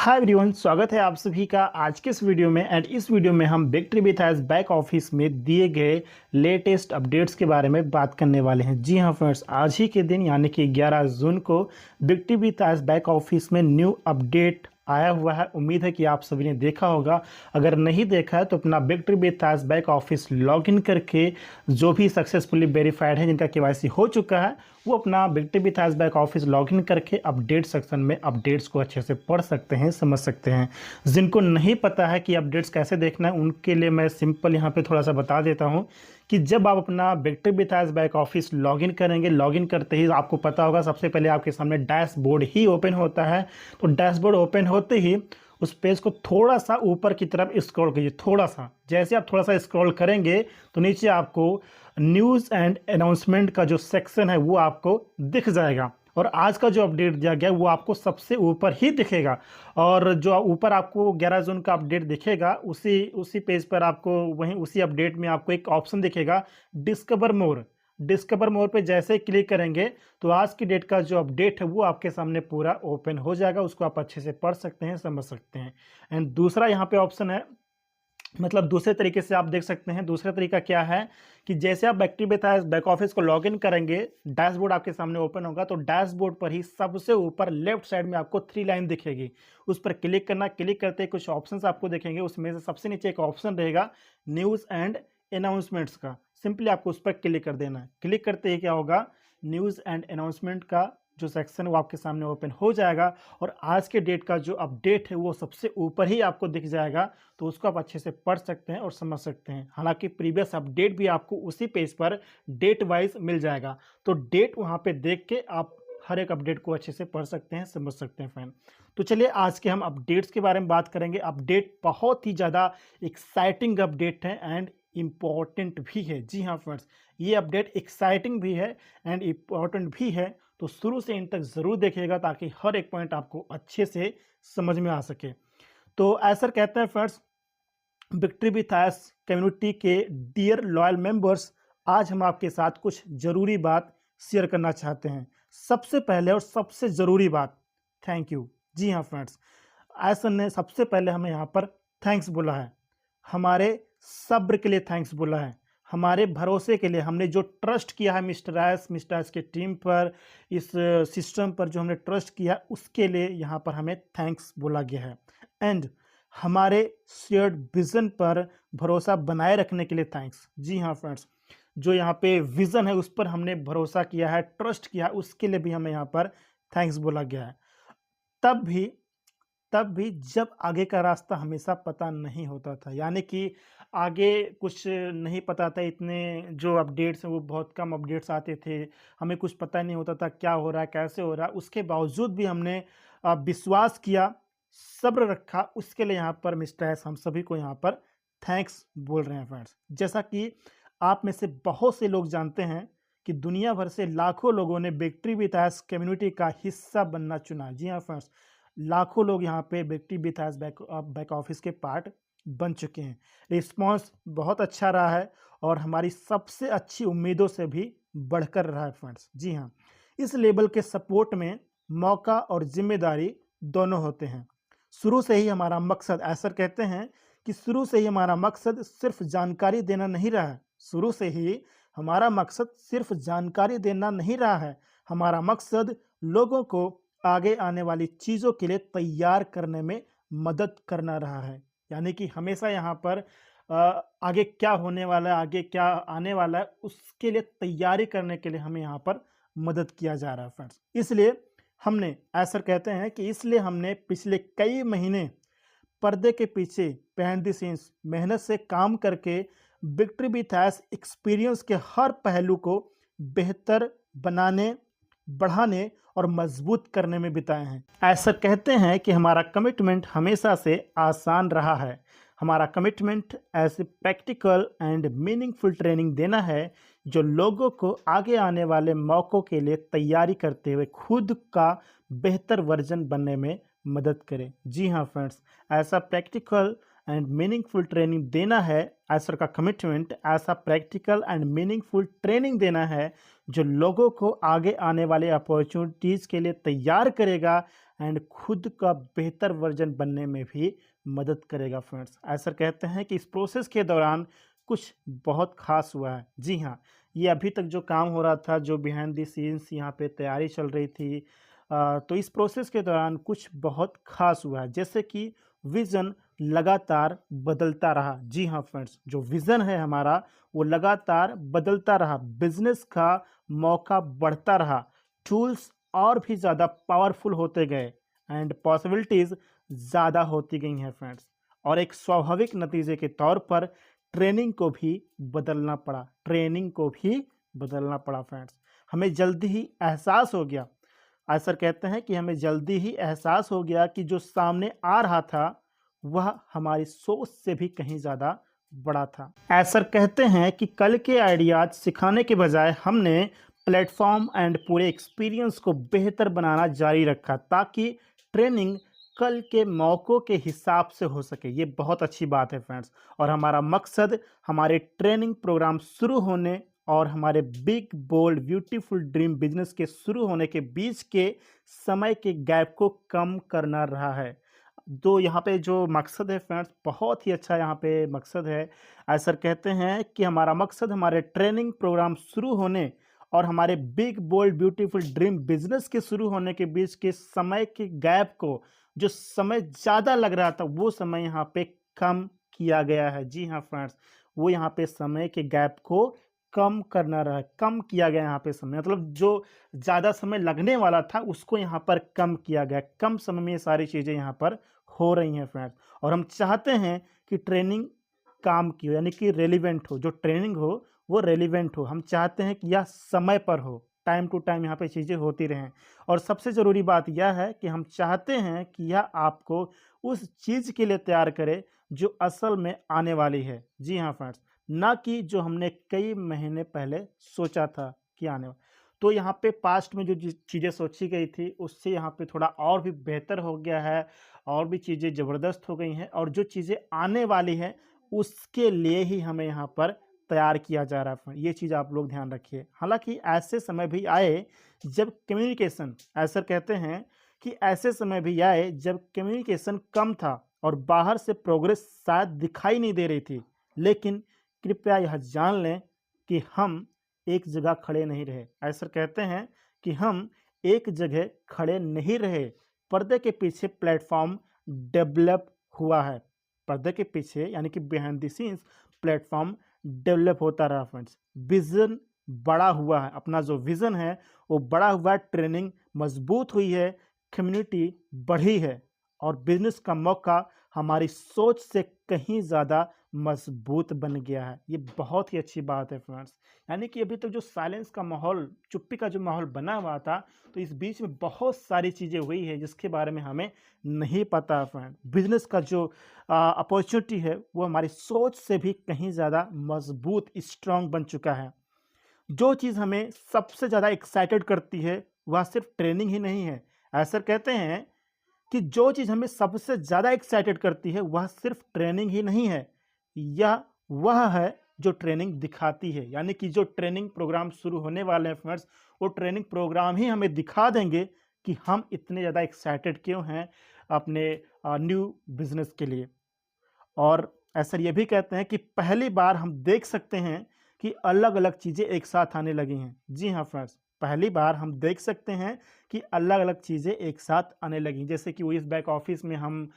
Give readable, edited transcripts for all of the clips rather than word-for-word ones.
Hi everyone, स्वागत है आप सभी का आज के इस वीडियो में। एंड इस वीडियो में हम Bigtree with age back office में दिए गए लेटेस्ट अपडेट्स के बारे में बात करने वाले हैं। जी हाँ फ्रेंड्स, आज ही के दिन यानी कि 11 जून को Bigtree with age back office में न्यू अपडेट आया हुआ है। उम्मीद है कि आप सभी ने देखा होगा। अगर नहीं देखा है तो अपना Bigtree with age back office login करके जो भी सक्सेसफुली वेरीफाइड है, जिनका केवाईसी हो चुका है, वो अपना Bigtree with age back office login करके अपडेट सेक्शन में अपडेट्स को अच्छे से पढ़ सकते हैं, समझ सकते हैं। जिनको नहीं पता है कि अपडेट्स कैसे देखना है, उनके लिए मैं सिंपल यहाँ पे थोड़ा सा बता देता हूँ कि जब आप अपना Bigtree with age back office login करेंगे, लॉगिन करते ही आपको पता होगा सबसे पहले आपके सामने डैशबोर्ड ही ओपन होता है। तो डैशबोर्ड ओपन होते ही उस पेज को थोड़ा सा ऊपर की तरफ स्क्रॉल कीजिए, थोड़ा सा। जैसे आप थोड़ा सा स्क्रॉल करेंगे तो नीचे आपको न्यूज़ एंड अनाउंसमेंट का जो सेक्शन है वो आपको दिख जाएगा। और आज का जो अपडेट दिया गया वो आपको सबसे ऊपर ही दिखेगा। और जो ऊपर आपको 11 जून का अपडेट दिखेगा, उसी पेज पर आपको वहीं उसी अपडेट में आपको एक ऑप्शन दिखेगा, डिस्कवर मोर। डिस्कवर मोर पे जैसे ही क्लिक करेंगे तो आज की डेट का जो अपडेट है वो आपके सामने पूरा ओपन हो जाएगा। उसको आप अच्छे से पढ़ सकते हैं, समझ सकते हैं। एंड दूसरा यहाँ पे ऑप्शन है, मतलब दूसरे तरीके से आप देख सकते हैं। दूसरा तरीका क्या है कि जैसे आप Bigtree with age back office को लॉगिन करेंगे, डैशबोर्ड आपके सामने ओपन होगा तो डैशबोर्ड पर ही सबसे ऊपर लेफ्ट साइड में आपको 3 लाइन दिखेगी। उस पर क्लिक करना। क्लिक करते ही कुछ ऑप्शंस आपको दिखेंगे, उसमें से सबसे नीचे एक ऑप्शन रहेगा न्यूज़ एंड अनाउंसमेंट्स का। सिंपली आपको उस पर क्लिक कर देना है। क्लिक करते ही क्या होगा, न्यूज़ एंड अनाउंसमेंट का जो सेक्शन वो आपके सामने ओपन हो जाएगा और आज के डेट का जो अपडेट है वो सबसे ऊपर ही आपको दिख जाएगा। तो उसको आप अच्छे से पढ़ सकते हैं और समझ सकते हैं। हालांकि प्रीवियस अपडेट भी आपको उसी पेज पर डेट वाइज मिल जाएगा। तो डेट वहाँ पे देख के आप हर एक अपडेट को अच्छे से पढ़ सकते हैं, समझ सकते हैं फ्रेंड। तो चलिए आज के हम अपडेट्स के बारे में बात करेंगे। अपडेट बहुत ही ज़्यादा एक्साइटिंग अपडेट है एंड इम्पॉर्टेंट भी है। जी हाँ फ्रेंड्स, ये अपडेट एक्साइटिंग भी है एंड इम्पॉर्टेंट भी है। तो शुरू से इन तक ज़रूर देखिएगा ताकि हर एक पॉइंट आपको अच्छे से समझ में आ सके। तो ऐसा कहते हैं friends, Bigtree with age community के डियर लॉयल मेंबर्स, आज हम आपके साथ कुछ ज़रूरी बात शेयर करना चाहते हैं। सबसे पहले और सबसे ज़रूरी बात, थैंक यू। जी हाँ फ्रेंड्स, ऐसा ने सबसे पहले हमें यहाँ पर थैंक्स बोला है। हमारे सब्र के लिए थैंक्स बोला है। हमारे भरोसे के लिए, हमने जो ट्रस्ट किया है मिस्टर एस के टीम पर, इस सिस्टम पर जो हमने ट्रस्ट किया, उसके लिए यहाँ पर हमें थैंक्स बोला गया है। एंड हमारे शेयर्ड विज़न पर भरोसा बनाए रखने के लिए थैंक्स। जी हाँ फ्रेंड्स, जो यहाँ पे विज़न है उस पर हमने भरोसा किया है, ट्रस्ट किया है, उसके लिए भी हमें यहाँ पर थैंक्स बोला गया है। तब भी जब आगे का रास्ता हमेशा पता नहीं होता था, यानी कि आगे कुछ नहीं पता था। इतने जो अपडेट्स हैं वो बहुत कम अपडेट्स आते थे, हमें कुछ पता नहीं होता था क्या हो रहा है, कैसे हो रहा है। उसके बावजूद भी हमने विश्वास किया, सब्र रखा। उसके लिए यहाँ पर मिस्टर एस हम सभी को यहाँ पर थैंक्स बोल रहे हैं फ्रेंड्स। जैसा कि आप में से बहुत से लोग जानते हैं कि दुनिया भर से लाखों लोगों ने बिगट्री विथ एज कम्युनिटी का हिस्सा बनना चुना। जी हाँ फ्रेंड्स, लाखों लोग यहाँ पे Bigtree with age back office के पार्ट बन चुके हैं। रिस्पांस बहुत अच्छा रहा है और हमारी सबसे अच्छी उम्मीदों से भी बढ़कर रहा है फ्रेंड्स। जी हाँ, इस लेवल के सपोर्ट में मौका और जिम्मेदारी दोनों होते हैं। शुरू से ही हमारा मकसद, ऐसा कहते हैं कि शुरू से ही हमारा मकसद सिर्फ जानकारी देना नहीं रहा है। शुरू से ही हमारा मकसद सिर्फ जानकारी देना नहीं रहा है। हमारा मकसद लोगों को आगे आने वाली चीज़ों के लिए तैयार करने में मदद करना रहा है। यानी कि हमेशा यहाँ पर आगे क्या होने वाला है, आगे क्या आने वाला है, उसके लिए तैयारी करने के लिए हमें यहाँ पर मदद किया जा रहा है फ्रेंड्स। इसलिए हमने, ऐसा कहते हैं कि इसलिए हमने पिछले कई महीने पर्दे के पीछे बिहाइंड द सीन्स मेहनत से काम करके बिगट्री विथ एज एक्सपीरियंस के हर पहलू को बेहतर बनाने, बढ़ाने और मजबूत करने में बिताए हैं। ऐसा कहते हैं कि हमारा कमिटमेंट हमेशा से आसान रहा है। हमारा कमिटमेंट ऐसे प्रैक्टिकल एंड मीनिंगफुल ट्रेनिंग देना है जो लोगों को आगे आने वाले मौक़ों के लिए तैयारी करते हुए खुद का बेहतर वर्जन बनने में मदद करे। जी हाँ फ्रेंड्स, ऐसा प्रैक्टिकल एंड मीनिंगफुल ट्रेनिंग देना है। एज सर का कमिटमेंट ऐसा प्रैक्टिकल एंड मीनिंगफुल ट्रेनिंग देना है जो लोगों को आगे आने वाले अपॉर्चुनिटीज़ के लिए तैयार करेगा एंड खुद का बेहतर वर्जन बनने में भी मदद करेगा फ्रेंड्स। एज सर कहते हैं कि इस प्रोसेस के दौरान कुछ बहुत खास हुआ है। जी हाँ, ये अभी तक जो काम हो रहा था, जो बिहाइंड द सीन्स यहाँ पे तैयारी चल रही थी, तो इस प्रोसेस के दौरान कुछ बहुत खास हुआ है, जैसे कि विज़न लगातार बदलता रहा। जी हाँ फ्रेंड्स, जो विज़न है हमारा वो लगातार बदलता रहा, बिजनेस का मौका बढ़ता रहा, टूल्स और भी ज़्यादा पावरफुल होते गए एंड पॉसिबिलिटीज़ ज़्यादा होती गई हैं फ्रेंड्स। और एक स्वाभाविक नतीजे के तौर पर ट्रेनिंग को भी बदलना पड़ा, ट्रेनिंग को भी बदलना पड़ा फ्रेंड्स। हमें जल्दी ही एहसास हो गया, आज सर कहते हैं कि हमें जल्दी ही एहसास हो गया कि जो सामने आ रहा था वह हमारी सोच से भी कहीं ज़्यादा बड़ा था। ऐसर कहते हैं कि कल के आइडियाज सिखाने के बजाय हमने प्लेटफॉर्म एंड पूरे एक्सपीरियंस को बेहतर बनाना जारी रखा ताकि ट्रेनिंग कल के मौक़ों के हिसाब से हो सके। ये बहुत अच्छी बात है फ्रेंड्स। और हमारा मकसद हमारे ट्रेनिंग प्रोग्राम शुरू होने और हमारे big bold beautiful dream business के शुरू होने के बीच के समय के गैप को कम करना रहा है। तो यहाँ पे जो मकसद है फ्रेंड्स, बहुत ही अच्छा यहाँ पे मकसद है। सर कहते हैं कि हमारा मकसद हमारे ट्रेनिंग प्रोग्राम शुरू होने और हमारे big bold beautiful dream business के शुरू होने के बीच के समय के गैप को, जो समय ज़्यादा लग रहा था वो समय यहाँ पे कम किया गया है। जी हाँ फ्रेंड्स, वो यहाँ पे समय के गैप को कम करना रहा, कम किया गया यहाँ पे समय, मतलब जो ज़्यादा समय लगने वाला था उसको यहाँ पर कम किया गया। कम समय में ये सारी चीज़ें यहाँ पर हो रही हैं फ्रेंड्स। और हम चाहते हैं कि ट्रेनिंग काम की हो, यानी कि रेलिवेंट हो, जो ट्रेनिंग हो वो रेलिवेंट हो। हम चाहते हैं कि यह समय पर हो, टाइम टू टाइम यहाँ पे चीज़ें होती रहें। और सबसे ज़रूरी बात यह है कि हम चाहते हैं कि यह आपको उस चीज़ के लिए तैयार करे जो असल में आने वाली है। जी हाँ फ्रेंड्स, ना कि जो हमने कई महीने पहले सोचा था कि आने वाला। तो यहाँ पे पास्ट में जो चीज़ें सोची गई थी उससे यहाँ पे थोड़ा और भी बेहतर हो गया है, और भी चीज़ें ज़बरदस्त हो गई हैं, और जो चीज़ें आने वाली हैं उसके लिए ही हमें यहाँ पर तैयार किया जा रहा है। ये चीज़ आप लोग ध्यान रखिए। हालांकि ऐसे समय भी आए जब कम्युनिकेशन, ऐसा कहते हैं कि ऐसे समय भी आए जब कम्युनिकेशन कम था और बाहर से प्रोग्रेस शायद दिखाई नहीं दे रही थी, लेकिन कृपया यह जान लें कि हम एक जगह खड़े नहीं रहे। ऐसा कहते हैं कि हम एक जगह खड़े नहीं रहे, पर्दे के पीछे प्लेटफॉर्म डेवलप हुआ है। पर्दे के पीछे यानी कि behind the scenes platform develop होता रहा फ्रेंड्स। विज़न बड़ा हुआ है, अपना जो विज़न है वो बड़ा हुआ है, ट्रेनिंग मजबूत हुई है, कम्युनिटी बढ़ी है, और बिजनेस का मौका हमारी सोच से कहीं ज़्यादा मजबूत बन गया है। ये बहुत ही अच्छी बात है फ्रेंड्स। यानी कि अभी तक जो साइलेंस का माहौल, चुप्पी का जो माहौल बना हुआ था, तो इस बीच में बहुत सारी चीज़ें हुई है जिसके बारे में हमें नहीं पता फ्रेंड। बिजनेस का जो अपॉर्चुनिटी है वो हमारी सोच से भी कहीं ज़्यादा मजबूत, स्ट्रांग बन चुका है। जो चीज़ हमें सबसे ज़्यादा एक्साइटेड करती है वह सिर्फ ट्रेनिंग ही नहीं है। ऐसा कहते हैं कि जो चीज़ हमें सबसे ज़्यादा एक्साइटेड करती है वह सिर्फ ट्रेनिंग ही नहीं है, यह वह है जो ट्रेनिंग दिखाती है। यानी कि जो ट्रेनिंग प्रोग्राम शुरू होने वाले हैं फ्रेंड्स, वो ट्रेनिंग प्रोग्राम ही हमें दिखा देंगे कि हम इतने ज़्यादा एक्साइटेड क्यों हैं अपने न्यू बिजनेस के लिए। और ऐसा ये भी कहते हैं कि पहली बार हम देख सकते हैं कि अलग अलग चीज़ें एक साथ आने लगी हैं। जी हाँ फ्रेंड्स, पहली बार हम देख सकते हैं कि अलग अलग चीज़ें एक साथ आने लगी। जैसे कि वो इस बैक ऑफिस में हम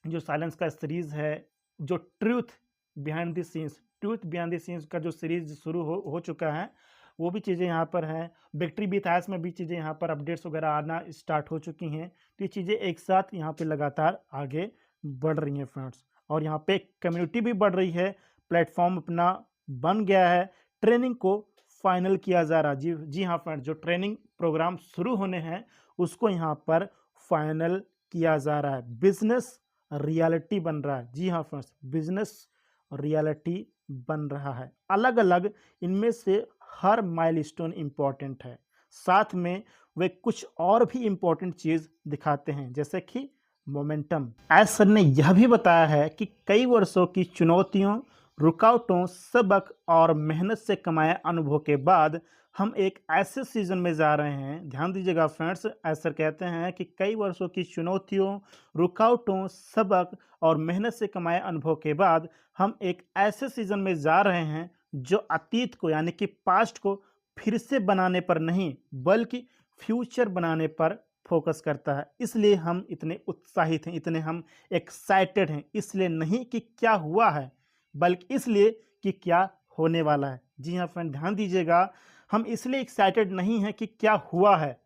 जो साइलेंस का सीरीज़ है, जो ट्रूथ बिहाइंड द सीन्स का जो सीरीज़ शुरू हो चुका है, वो भी चीज़ें यहाँ पर हैं। विक्ट्री विथ एस में भी चीज़ें यहाँ पर अपडेट्स वगैरह आना स्टार्ट हो चुकी हैं। तो ये चीज़ें एक साथ यहाँ पे लगातार आगे बढ़ रही हैं फ्रेंड्स। और यहाँ पे कम्युनिटी भी बढ़ रही है, प्लेटफॉर्म अपना बन गया है, ट्रेनिंग को फाइनल किया जा रहा है। जी हाँ फ्रेंड्स, जो ट्रेनिंग प्रोग्राम शुरू होने हैं उसको यहाँ पर फाइनल किया जा रहा है। बिजनेस रियलिटी बन रहा है। जी हाँ फ्रेंड्स, बिजनेस रियलिटी बन रहा है। अलग अलग इनमें से हर माइलस्टोन इम्पॉर्टेंट है, साथ में वे कुछ और भी इम्पोर्टेंट चीज़ दिखाते हैं, जैसे कि मोमेंटम। एस सर ने यह भी बताया है कि कई वर्षों की चुनौतियों, रुकावटों, सबक और मेहनत से कमाए अनुभव के बाद हम एक ऐसे सीजन में जा रहे हैं। ध्यान दीजिएगा फ्रेंड्स, एस सर कहते हैं कि कई वर्षों की चुनौतियों, रुकावटों, सबक और मेहनत से कमाए अनुभव के बाद हम एक ऐसे सीजन में जा रहे हैं जो अतीत को यानी कि पास्ट को फिर से बनाने पर नहीं बल्कि फ्यूचर बनाने पर फोकस करता है। इसलिए हम इतने उत्साहित हैं, इतने हम एक्साइटेड हैं, इसलिए नहीं कि क्या हुआ है बल्कि इसलिए कि क्या होने वाला है। जी हाँ फ्रेंड, ध्यान दीजिएगा, हम इसलिए एक्साइटेड नहीं हैं कि क्या हुआ है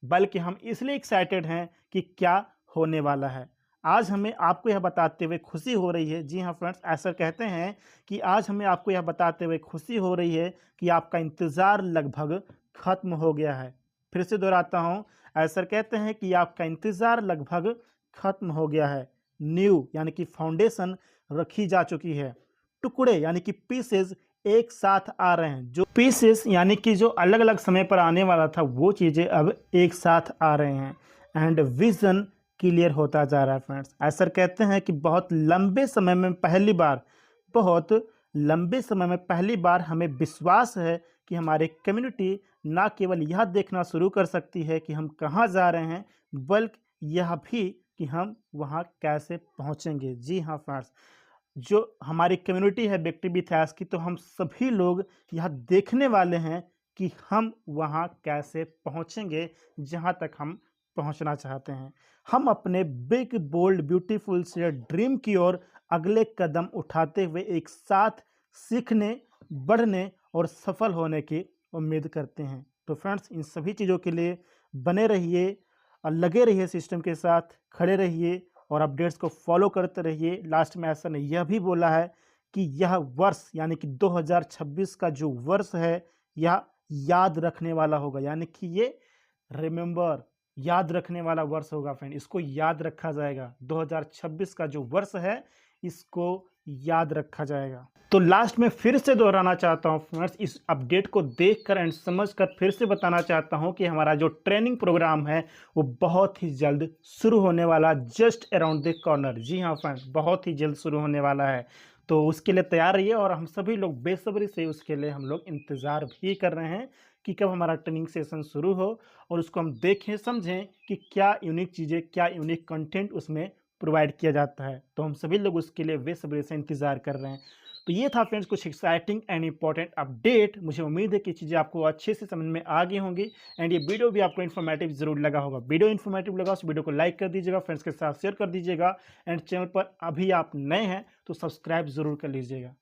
बल्कि हम इसलिए एक्साइटेड हैं कि क्या होने वाला है। आज हमें आपको यह बताते हुए खुशी हो रही है, जी हाँ फ्रेंड्स, ऐसा कहते हैं कि आज हमें आपको यह बताते हुए खुशी हो रही है कि आपका इंतज़ार लगभग खत्म हो गया है। फिर से दोहराता हूँ, ऐसा कहते हैं कि आपका इंतज़ार लगभग खत्म हो गया है। नींव यानी कि फाउंडेशन रखी जा चुकी है। टुकड़े यानी कि पीसेस एक साथ आ रहे हैं। जो पीसेस यानी कि जो अलग अलग समय पर आने वाला था वो चीज़ें अब एक साथ आ रहे हैं। एंड विजन क्लियर होता जा रहा है फ्रेंड्स। ऐसा कहते हैं कि बहुत लंबे समय में पहली बार हमें विश्वास है कि हमारी कम्युनिटी ना केवल यह देखना शुरू कर सकती है कि हम कहाँ जा रहे हैं बल्कि यह भी कि हम वहाँ कैसे पहुँचेंगे। जी हाँ फ्रेंड्स, जो हमारी कम्युनिटी है विक्ट्री विथ एस की, तो हम सभी लोग यह देखने वाले हैं कि हम वहाँ कैसे पहुँचेंगे जहाँ तक हम पहुँचना चाहते हैं। हम अपने बिग बोल्ड ब्यूटीफुल से ड्रीम की ओर अगले कदम उठाते हुए एक साथ सीखने, बढ़ने और सफल होने की उम्मीद करते हैं। तो फ्रेंड्स, इन सभी चीज़ों के लिए बने रहिए और लगे रहिए, सिस्टम के साथ खड़े रहिए और अपडेट्स को फॉलो करते रहिए। लास्ट में ऐसा ने यह भी बोला है कि यह वर्ष यानी कि 2026 का जो वर्ष है यह याद रखने वाला होगा, यानी कि ये रिमेंबर याद रखने वाला वर्ष होगा फ्रेंड। इसको याद रखा जाएगा। 2026 का जो वर्ष है इसको याद रखा जाएगा। तो लास्ट में फिर से दोहराना चाहता हूँ फ्रेंड्स, इस अपडेट को देखकर एंड समझकर फिर से बताना चाहता हूँ कि हमारा जो ट्रेनिंग प्रोग्राम है वो बहुत ही जल्द शुरू होने वाला, जस्ट अराउंड द कॉर्नर। जी हाँ फ्रेंड्स, बहुत ही जल्द शुरू होने वाला है। तो उसके लिए तैयार रहिए और हम सभी लोग बेसब्री से उसके लिए हम लोग इंतज़ार भी कर रहे हैं कि कब हमारा ट्रेनिंग सेशन शुरू हो और उसको हम देखें, समझें कि क्या यूनिक चीज़ें, क्या यूनिक कंटेंट उसमें प्रोवाइड किया जाता है। तो हम सभी लोग उसके लिए बेसब्री से इंतज़ार कर रहे हैं। तो ये था फ्रेंड्स कुछ एक्साइटिंग एंड इंपॉर्टेंट अपडेट। मुझे उम्मीद है कि चीज़ें आपको अच्छे से समझ में आ गई होंगी एंड ये वीडियो भी आपको इन्फॉर्मेटिव जरूर लगा होगा। वीडियो इन्फॉर्मेटिव लगा तो वीडियो को लाइक कर दीजिएगा, फ्रेंड्स के साथ शेयर कर दीजिएगा एंड चैनल पर अभी आप नए हैं तो सब्सक्राइब जरूर कर लीजिएगा।